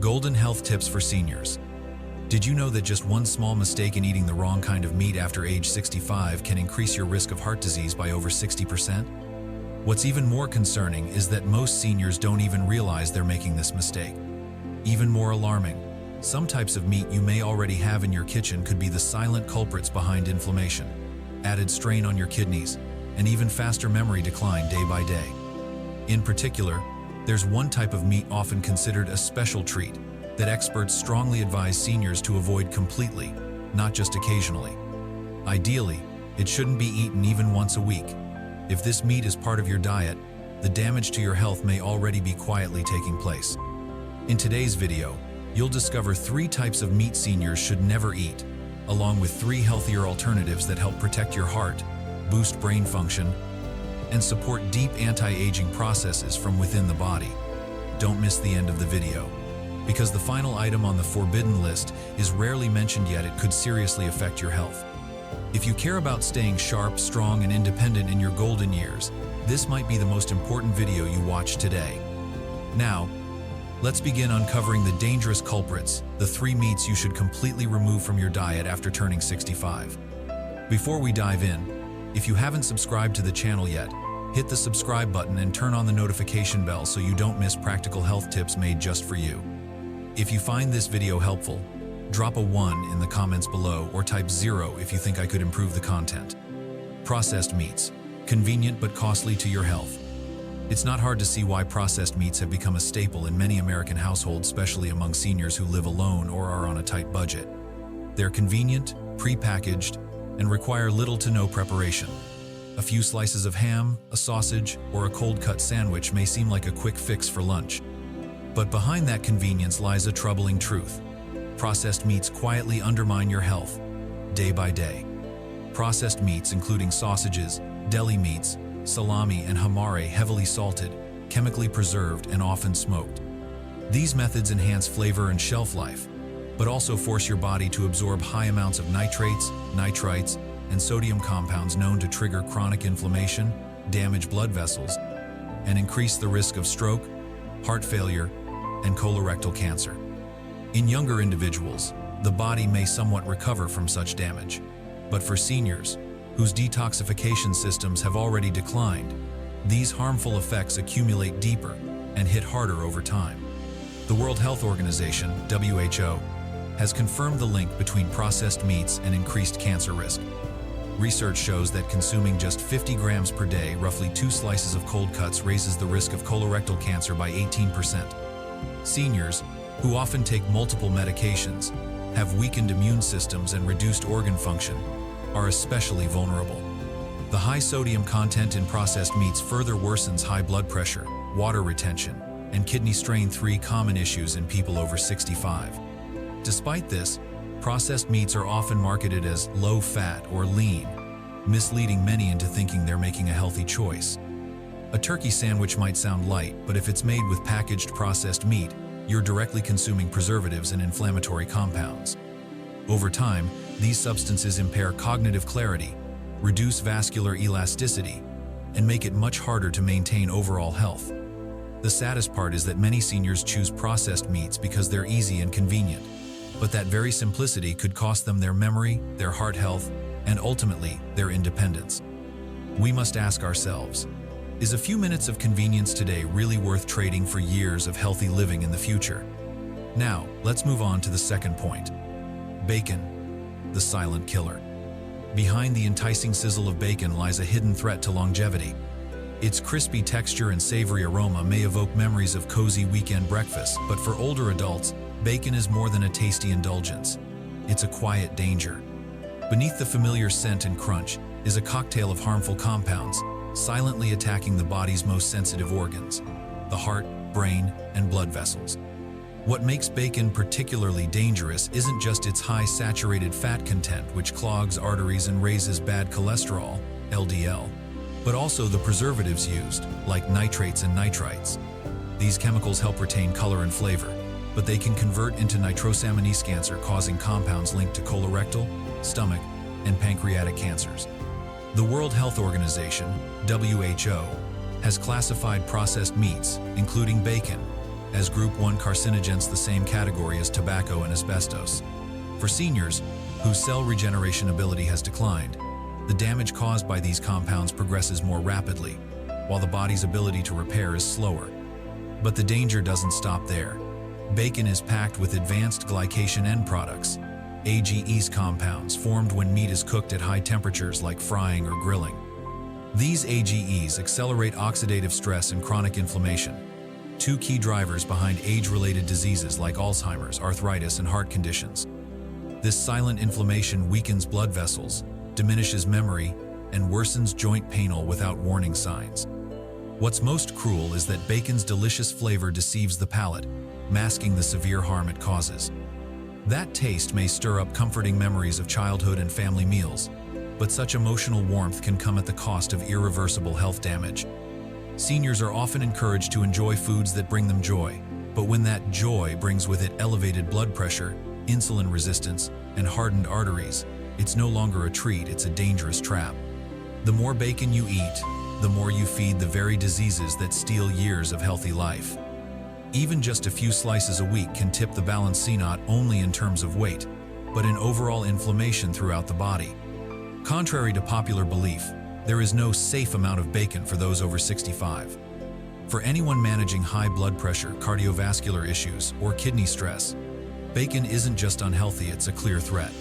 Golden health tips for seniors. Did you know that just one small mistake in eating the wrong kind of meat after age 65 can increase your risk of heart disease by over 60%? What's even more concerning is that most seniors don't even realize they're making this mistake. Even more alarming, some types of meat you may already have in your kitchen could be the silent culprits behind inflammation, added strain on your kidneys, and even faster memory decline day by day. In particular, there's one type of meat often considered a special treat that experts strongly advise seniors to avoid completely, not just occasionally. Ideally, it shouldn't be eaten even once a week. If this meat is part of your diet, the damage to your health may already be quietly taking place. In today's video, you'll discover 3 types of meat seniors should never eat, along with 3 healthier alternatives that help protect your heart, boost brain function, and support deep anti-aging processes from within the body. Don't miss the end of the video, because the final item on the forbidden list is rarely mentioned yet it could seriously affect your health. If you care about staying sharp, strong, and independent in your golden years, this might be the most important video you watch today. Now, let's begin uncovering the dangerous culprits, the 3 meats you should completely remove from your diet after turning 65. Before we dive in, if you haven't subscribed to the channel yet, hit the subscribe button and turn on the notification bell so you don't miss practical health tips made just for you. If you find this video helpful, drop a 1 in the comments below or type 0 if you think I could improve the content. Processed meats, convenient but costly to your health. It's not hard to see why processed meats have become a staple in many American households, especially among seniors who live alone or are on a tight budget. They're convenient, pre-packaged, and require little to no preparation. A few slices of ham, a sausage, or a cold-cut sandwich may seem like a quick fix for lunch. But behind that convenience lies a troubling truth. Processed meats quietly undermine your health, day by day. Processed meats, including sausages, deli meats, salami, and hamare, heavily salted, chemically preserved, and often smoked. These methods enhance flavor and shelf life, but also force your body to absorb high amounts of nitrates, nitrites, and sodium compounds known to trigger chronic inflammation, damage blood vessels, and increase the risk of stroke, heart failure, and colorectal cancer. In younger individuals, the body may somewhat recover from such damage, but for seniors, whose detoxification systems have already declined, these harmful effects accumulate deeper and hit harder over time. The World Health Organization, WHO, has confirmed the link between processed meats and increased cancer risk. Research shows that consuming just 50 grams per day, roughly 2 slices of cold cuts, raises the risk of colorectal cancer by 18%. Seniors, who often take multiple medications, have weakened immune systems and reduced organ function, are especially vulnerable. The high sodium content in processed meats further worsens high blood pressure, water retention, and kidney strain, 3 common issues in people over 65. Despite this, processed meats are often marketed as low-fat or lean, misleading many into thinking they're making a healthy choice. A turkey sandwich might sound light, but if it's made with packaged processed meat, you're directly consuming preservatives and inflammatory compounds. Over time, these substances impair cognitive clarity, reduce vascular elasticity, and make it much harder to maintain overall health. The saddest part is that many seniors choose processed meats because they're easy and convenient. But that very simplicity could cost them their memory, their heart health, and ultimately, their independence. We must ask ourselves, is a few minutes of convenience today really worth trading for years of healthy living in the future? Now, let's move on to the second point. Bacon, the silent killer. Behind the enticing sizzle of bacon lies a hidden threat to longevity. Its crispy texture and savory aroma may evoke memories of cozy weekend breakfasts, but for older adults, bacon is more than a tasty indulgence. It's a quiet danger. Beneath the familiar scent and crunch is a cocktail of harmful compounds, silently attacking the body's most sensitive organs, the heart, brain, and blood vessels. What makes bacon particularly dangerous isn't just its high saturated fat content, which clogs arteries and raises bad cholesterol, LDL, but also the preservatives used, like nitrates and nitrites. These chemicals help retain color and flavor, but they can convert into nitrosaminase cancer, causing compounds linked to colorectal, stomach, and pancreatic cancers. The World Health Organization, WHO, has classified processed meats, including bacon, as Group 1 carcinogens, the same category as tobacco and asbestos. For seniors, whose cell regeneration ability has declined, the damage caused by these compounds progresses more rapidly, while the body's ability to repair is slower. But the danger doesn't stop there. Bacon is packed with advanced glycation end products, AGEs compounds formed when meat is cooked at high temperatures like frying or grilling. These AGEs accelerate oxidative stress and chronic inflammation, two key drivers behind age-related diseases like Alzheimer's, arthritis, and heart conditions. This silent inflammation weakens blood vessels, diminishes memory, and worsens joint pain without warning signs. What's most cruel is that bacon's delicious flavor deceives the palate, masking the severe harm it causes. That taste may stir up comforting memories of childhood and family meals, but such emotional warmth can come at the cost of irreversible health damage. Seniors are often encouraged to enjoy foods that bring them joy, but when that joy brings with it elevated blood pressure, insulin resistance, and hardened arteries, it's no longer a treat, it's a dangerous trap. The more bacon you eat, the more you feed the very diseases that steal years of healthy life. Even just a few slices a week can tip the balance not only in terms of weight, but in overall inflammation throughout the body. Contrary to popular belief, there is no safe amount of bacon for those over 65. For anyone managing high blood pressure, cardiovascular issues, or kidney stress, bacon isn't just unhealthy, it's a clear threat.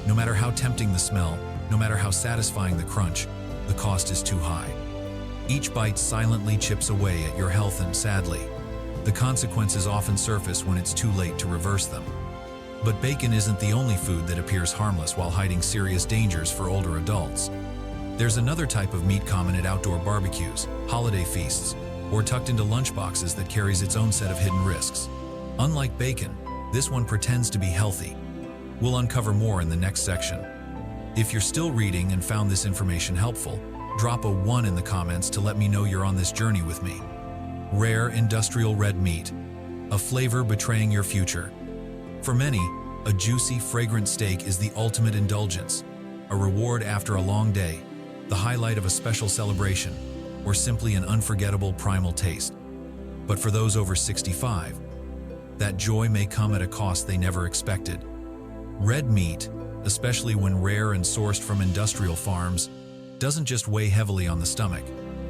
No matter how tempting the smell, no matter how satisfying the crunch, the cost is too high. Each bite silently chips away at your health, and sadly, the consequences often surface when it's too late to reverse them. But bacon isn't the only food that appears harmless while hiding serious dangers for older adults. There's another type of meat common at outdoor barbecues, holiday feasts, or tucked into lunchboxes that carries its own set of hidden risks. Unlike bacon, this one pretends to be healthy. We'll uncover more in the next section. If you're still reading and found this information helpful, drop a 1 in the comments to let me know you're on this journey with me. Rare industrial red meat, a flavor betraying your future. For many, a juicy, fragrant steak is the ultimate indulgence, a reward after a long day, the highlight of a special celebration, or simply an unforgettable primal taste. But for those over 65, that joy may come at a cost they never expected. Red meat, especially when rare and sourced from industrial farms, doesn't just weigh heavily on the stomach,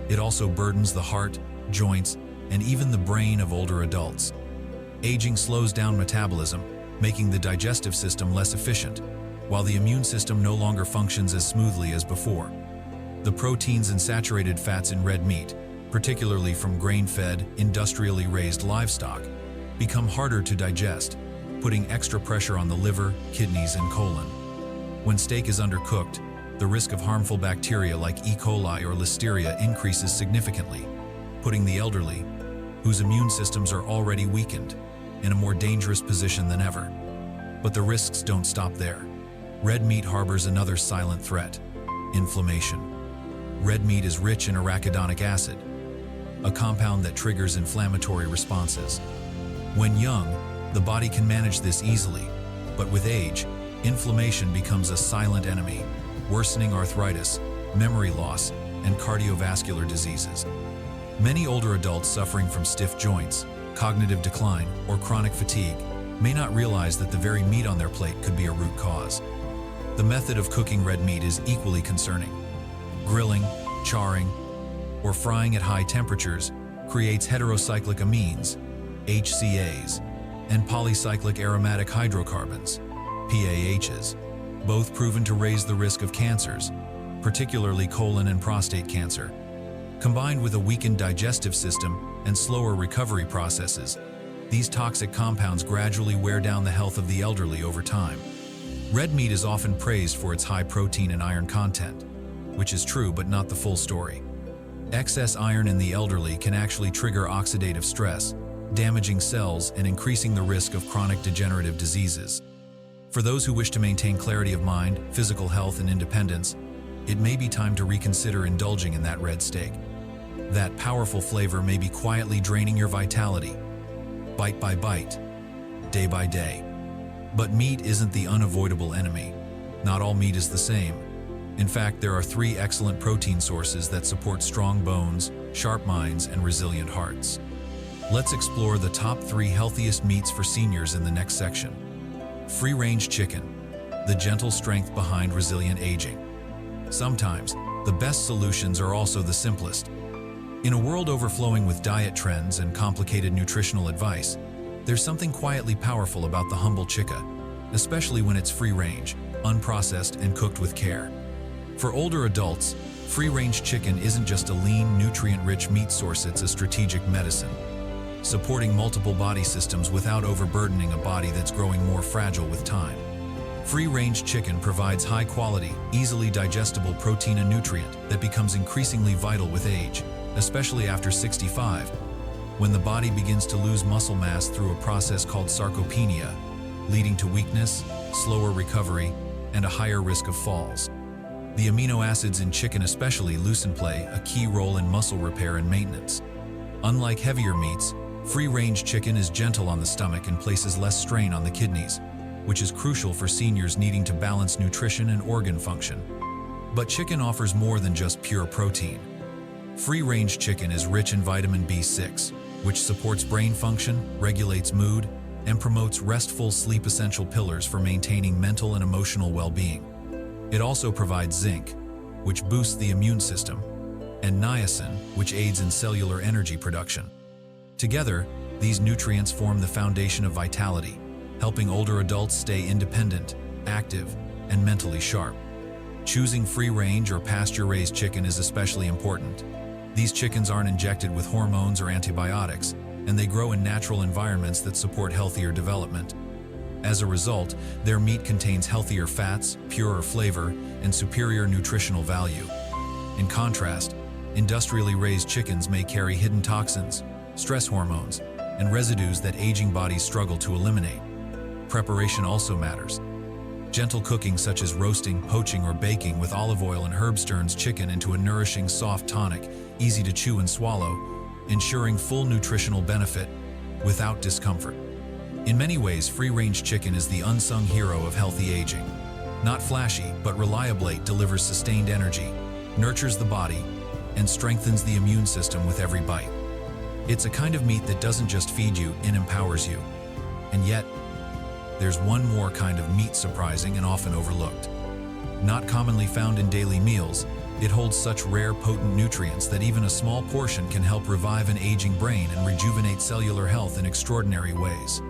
it also burdens the heart, joints, and even the brain of older adults. Aging slows down metabolism, making the digestive system less efficient, while the immune system no longer functions as smoothly as before. The proteins and saturated fats in red meat, particularly from grain-fed, industrially raised livestock, become harder to digest, putting extra pressure on the liver, kidneys, and colon. When steak is undercooked, the risk of harmful bacteria like E. coli or Listeria increases significantly, putting the elderly, whose immune systems are already weakened, in a more dangerous position than ever. But the risks don't stop there. Red meat harbors another silent threat: inflammation. Red meat is rich in arachidonic acid, a compound that triggers inflammatory responses. When young, the body can manage this easily, but with age, inflammation becomes a silent enemy, worsening arthritis, memory loss, and cardiovascular diseases. Many older adults suffering from stiff joints, cognitive decline, or chronic fatigue may not realize that the very meat on their plate could be a root cause. The method of cooking red meat is equally concerning. Grilling, charring, or frying at high temperatures creates heterocyclic amines, HCAs, and polycyclic aromatic hydrocarbons, PAHs, both proven to raise the risk of cancers, particularly colon and prostate cancer. Combined with a weakened digestive system and slower recovery processes, these toxic compounds gradually wear down the health of the elderly over time. Red meat is often praised for its high protein and iron content, which is true but not the full story. Excess iron in the elderly can actually trigger oxidative stress, damaging cells and increasing the risk of chronic degenerative diseases. For those who wish to maintain clarity of mind, physical health, and independence, it may be time to reconsider indulging in that red steak. That powerful flavor may be quietly draining your vitality, bite by bite, day by day. But meat isn't the unavoidable enemy. Not all meat is the same. In fact, there are 3 excellent protein sources that support strong bones, sharp minds, and resilient hearts. Let's explore the top 3 healthiest meats for seniors in the next section. Free-range chicken, the gentle strength behind resilient aging. Sometimes, the best solutions are also the simplest. In a world overflowing with diet trends and complicated nutritional advice, there's something quietly powerful about the humble chicken, especially when it's free-range, unprocessed, and cooked with care. For older adults, free-range chicken isn't just a lean, nutrient-rich meat source, it's a strategic medicine, supporting multiple body systems without overburdening a body that's growing more fragile with time. Free-range chicken provides high-quality, easily digestible protein and nutrient that becomes increasingly vital with age, especially after 65, when the body begins to lose muscle mass through a process called sarcopenia, leading to weakness, slower recovery, and a higher risk of falls. The amino acids in chicken especially play a key role in muscle repair and maintenance. Unlike heavier meats, free-range chicken is gentle on the stomach and places less strain on the kidneys, which is crucial for seniors needing to balance nutrition and organ function. But chicken offers more than just pure protein. Free-range chicken is rich in vitamin B6, which supports brain function, regulates mood, and promotes restful sleep, essential pillars for maintaining mental and emotional well-being. It also provides zinc, which boosts the immune system, and niacin, which aids in cellular energy production. Together, these nutrients form the foundation of vitality, helping older adults stay independent, active, and mentally sharp. Choosing free-range or pasture-raised chicken is especially important. These chickens aren't injected with hormones or antibiotics, and they grow in natural environments that support healthier development. As a result, their meat contains healthier fats, purer flavor, and superior nutritional value. In contrast, industrially raised chickens may carry hidden toxins, stress hormones, and residues that aging bodies struggle to eliminate. Preparation also matters. Gentle cooking such as roasting, poaching, or baking with olive oil and herbs turns chicken into a nourishing, soft tonic, easy to chew and swallow, ensuring full nutritional benefit without discomfort. In many ways, free-range chicken is the unsung hero of healthy aging. Not flashy, but reliably delivers sustained energy, nurtures the body, and strengthens the immune system with every bite. It's a kind of meat that doesn't just feed you, it empowers you. And yet, there's one more kind of meat surprising and often overlooked. Not commonly found in daily meals, it holds such rare, potent nutrients that even a small portion can help revive an aging brain and rejuvenate cellular health in extraordinary ways.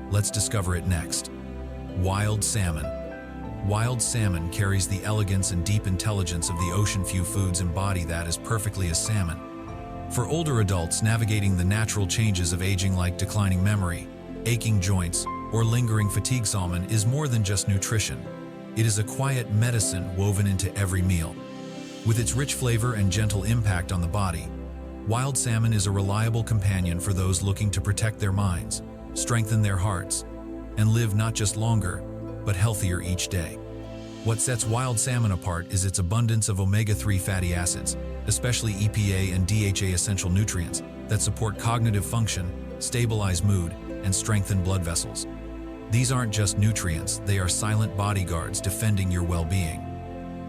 Let's discover it next. Wild salmon. Wild salmon carries the elegance and deep intelligence of the ocean. Few foods embody that as perfectly as salmon. For older adults navigating the natural changes of aging like declining memory, aching joints, or lingering fatigue, salmon is more than just nutrition. It is a quiet medicine woven into every meal. With its rich flavor and gentle impact on the body, wild salmon is a reliable companion for those looking to protect their minds, strengthen their hearts, and live not just longer, but healthier each day. What sets wild salmon apart is its abundance of omega-3 fatty acids, especially EPA and DHA, essential nutrients that support cognitive function, stabilize mood, and strengthen blood vessels. These aren't just nutrients, they are silent bodyguards defending your well-being.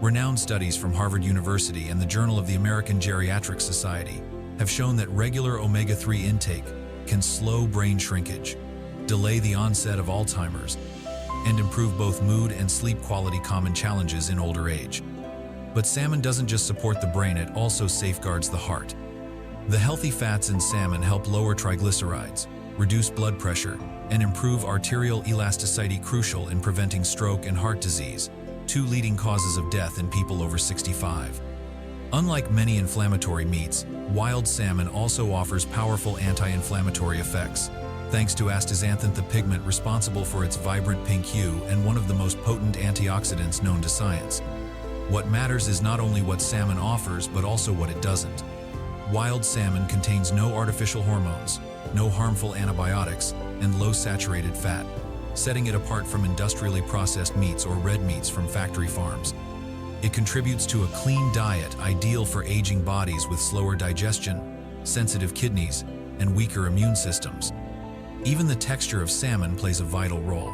Renowned studies from Harvard University and the Journal of the American Geriatric Society have shown that regular omega-3 intake can slow brain shrinkage, delay the onset of Alzheimer's, and improve both mood and sleep quality, common challenges in older age. But salmon doesn't just support the brain, it also safeguards the heart. The healthy fats in salmon help lower triglycerides, reduce blood pressure, and improve arterial elasticity, crucial in preventing stroke and heart disease, two leading causes of death in people over 65. Unlike many inflammatory meats, wild salmon also offers powerful anti-inflammatory effects, thanks to astaxanthin, the pigment responsible for its vibrant pink hue and one of the most potent antioxidants known to science. What matters is not only what salmon offers, but also what it doesn't. Wild salmon contains no artificial hormones, no harmful antibiotics, and low saturated fat, setting it apart from industrially processed meats or red meats from factory farms. It contributes to a clean diet ideal for aging bodies with slower digestion, sensitive kidneys, and weaker immune systems. Even the texture of salmon plays a vital role.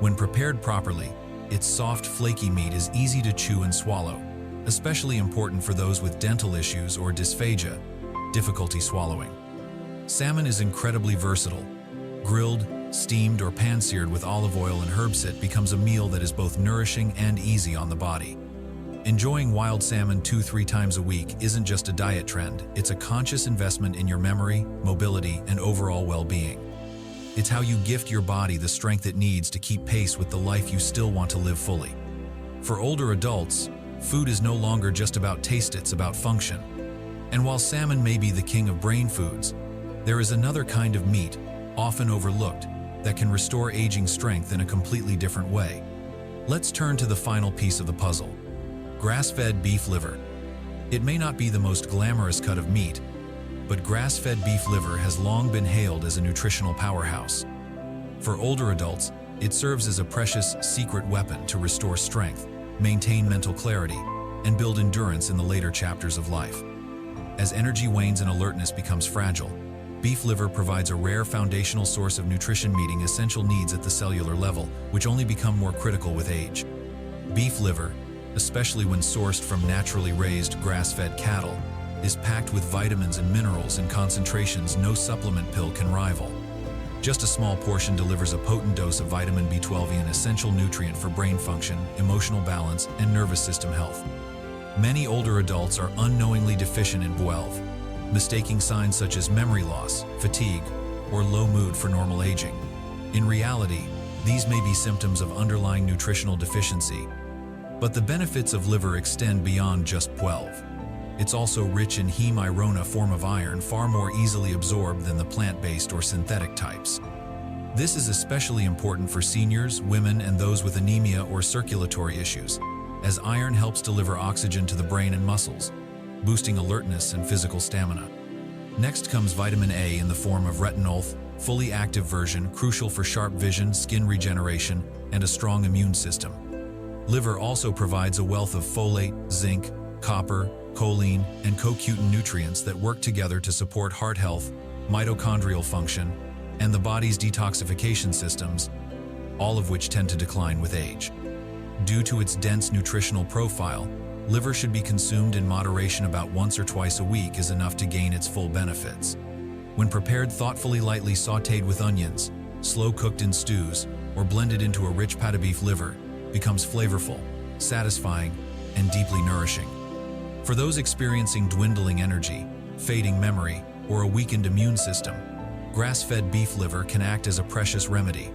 When prepared properly, its soft, flaky meat is easy to chew and swallow, especially important for those with dental issues or dysphagia, difficulty swallowing. Salmon is incredibly versatile. Grilled, steamed, or pan-seared with olive oil and herbs, it becomes a meal that is both nourishing and easy on the body. Enjoying wild salmon 2-3 times a week isn't just a diet trend, it's a conscious investment in your memory, mobility, and overall well-being. It's how you gift your body the strength it needs to keep pace with the life you still want to live fully. For older adults, food is no longer just about taste, it's about function. And while salmon may be the king of brain foods, there is another kind of meat, often overlooked, that can restore aging strength in a completely different way. Let's turn to the final piece of the puzzle: grass-fed beef liver. It may not be the most glamorous cut of meat, but grass-fed beef liver has long been hailed as a nutritional powerhouse. For older adults, it serves as a precious, secret weapon to restore strength, maintain mental clarity, and build endurance in the later chapters of life. As energy wanes and alertness becomes fragile, beef liver provides a rare foundational source of nutrition, meeting essential needs at the cellular level, which only become more critical with age. Beef liver, especially when sourced from naturally raised grass-fed cattle, is packed with vitamins and minerals in concentrations no supplement pill can rival. Just a small portion delivers a potent dose of vitamin B12, an essential nutrient for brain function, emotional balance, and nervous system health. Many older adults are unknowingly deficient in B12, mistaking signs such as memory loss, fatigue, or low mood for normal aging. In reality, these may be symptoms of underlying nutritional deficiency, but the benefits of liver extend beyond just B12. It's also rich in heme iron, a form of iron far more easily absorbed than the plant-based or synthetic types. This is especially important for seniors, women, and those with anemia or circulatory issues, as iron helps deliver oxygen to the brain and muscles, boosting alertness and physical stamina. Next comes vitamin A in the form of retinol, fully active version, crucial for sharp vision, skin regeneration, and a strong immune system. Liver also provides a wealth of folate, zinc, copper, choline, and CoQ10 nutrients that work together to support heart health, mitochondrial function, and the body's detoxification systems, all of which tend to decline with age. Due to its dense nutritional profile, liver should be consumed in moderation. About once or twice a week is enough to gain its full benefits. When prepared thoughtfully, lightly sautéed with onions, slow cooked in stews, or blended into a rich pat of beef liver, becomes flavorful, satisfying, and deeply nourishing. For those experiencing dwindling energy, fading memory, or a weakened immune system, grass-fed beef liver can act as a precious remedy,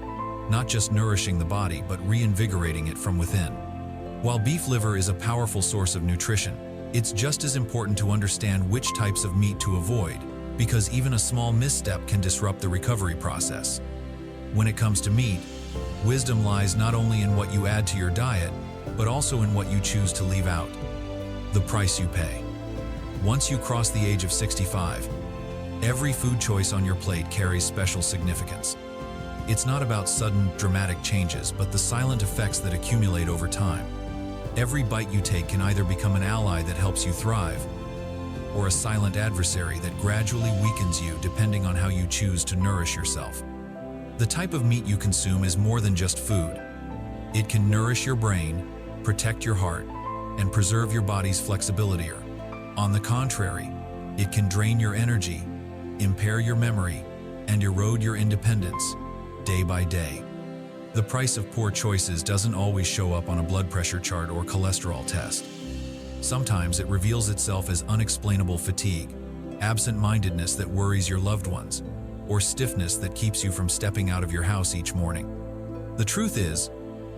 not just nourishing the body but reinvigorating it from within. While beef liver is a powerful source of nutrition, it's just as important to understand which types of meat to avoid, because even a small misstep can disrupt the recovery process. When it comes to meat, wisdom lies not only in what you add to your diet, but also in what you choose to leave out. The price you pay. Once you cross the age of 65, every food choice on your plate carries special significance. It's not about sudden, dramatic changes, but the silent effects that accumulate over time. Every bite you take can either become an ally that helps you thrive, or a silent adversary that gradually weakens you, depending on how you choose to nourish yourself. The type of meat you consume is more than just food. It can nourish your brain, protect your heart, and preserve your body's flexibility. Or, on the contrary, it can drain your energy, impair your memory, and erode your independence day by day. The price of poor choices doesn't always show up on a blood pressure chart or cholesterol test. Sometimes it reveals itself as unexplainable fatigue, absent-mindedness that worries your loved ones, or stiffness that keeps you from stepping out of your house each morning. The truth is,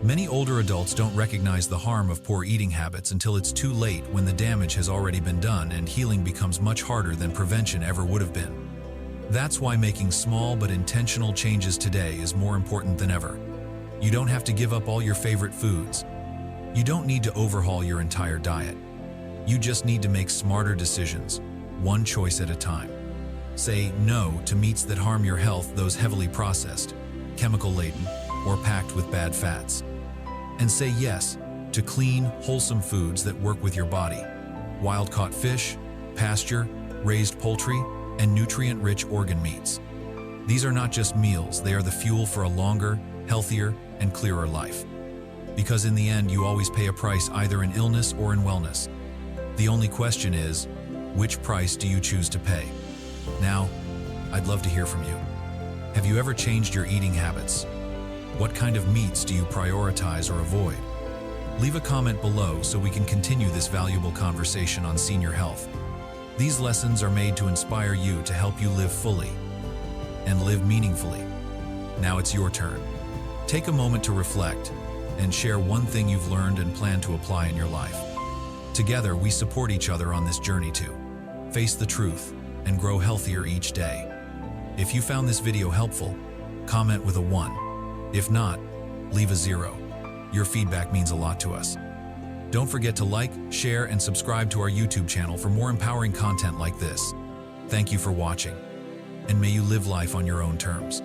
many older adults don't recognize the harm of poor eating habits until it's too late, when the damage has already been done and healing becomes much harder than prevention ever would have been. That's why making small but intentional changes today is more important than ever. You don't have to give up all your favorite foods. You don't need to overhaul your entire diet. You just need to make smarter decisions, one choice at a time. Say no to meats that harm your health, those heavily processed, chemical-laden, or packed with bad fats. And say yes to clean, wholesome foods that work with your body. Wild-caught fish, pasture, raised poultry, and nutrient-rich organ meats. These are not just meals, they are the fuel for a longer, healthier, and clearer life. Because in the end, you always pay a price, either in illness or in wellness. The only question is, which price do you choose to pay? Now, I'd love to hear from you. Have you ever changed your eating habits? What kind of meats do you prioritize or avoid? Leave a comment below so we can continue this valuable conversation on senior health. These lessons are made to inspire you to help you live fully and live meaningfully. Now it's your turn. Take a moment to reflect and share one thing you've learned and plan to apply in your life. Together, we support each other on this journey to face the truth and grow healthier each day. If you found this video helpful, comment with a 1. If not, leave a 0. Your feedback means a lot to us. Don't forget to like, share, and subscribe to our YouTube channel for more empowering content like this. Thank you for watching, and may you live life on your own terms.